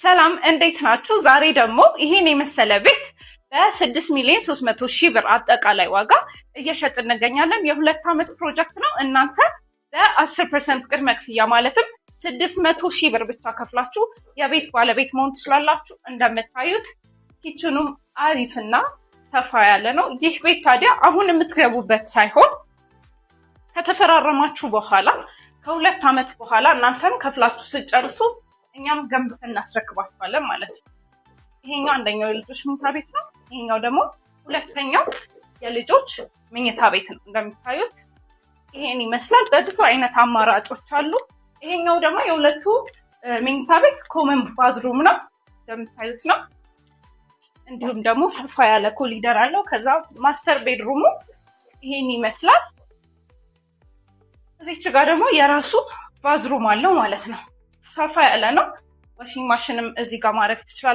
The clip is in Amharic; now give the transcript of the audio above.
ሰላም እንዴት ናችሁ? ዛሬ ደግሞ ይሄን የመሰለ ቤት በ6,300,000 ብር አጠቃላይ ዋጋ እየሸጥን እንገኛለን። የሁለት ዓመት ፕሮጀክት ነው። እናንተ በ10% ቅድመ ክፍያ ማለትም 600,000 ብር ብቻ ከፍላችሁ የቤት ባለቤት መሆን ትችላላችሁ። እንደምታዩት ኪችኑም አሪፍና ሰፋ ያለ ነው። ይህ ቤት ታዲያ አሁን የምትገቡበት ሳይሆን ከተፈራረማችሁ በኋላ ከሁለት ዓመት በኋላ እናንተም ከፍላችሁ ስጨርሱ እኛም ገንብተን እናስረክባችኋለን ማለት ነው። ይሄኛው አንደኛው የልጆች መኝታ ቤት ነው። ይሄኛው ደግሞ ሁለተኛው የልጆች መኝታ ቤት ነው። እንደምታዩት ይሄን ይመስላል። በብዙ አይነት አማራጮች አሉ። ይሄኛው ደግሞ የሁለቱ መኝታ ቤት ኮመን ባዝሩም ነው። እንደምታዩት ነው። እንዲሁም ደግሞ ሰፋ ያለ ኮሊደር አለው። ከዛ ማስተር ቤድሩሙ ይሄን ይመስላል። እዚች ጋር ደግሞ የራሱ ባዝሩም አለው ማለት ነው። ሰፋ ያለ ነው። ዋሽንግ ማሽንም እዚህ ጋር ማድረግ ትችላላችሁ።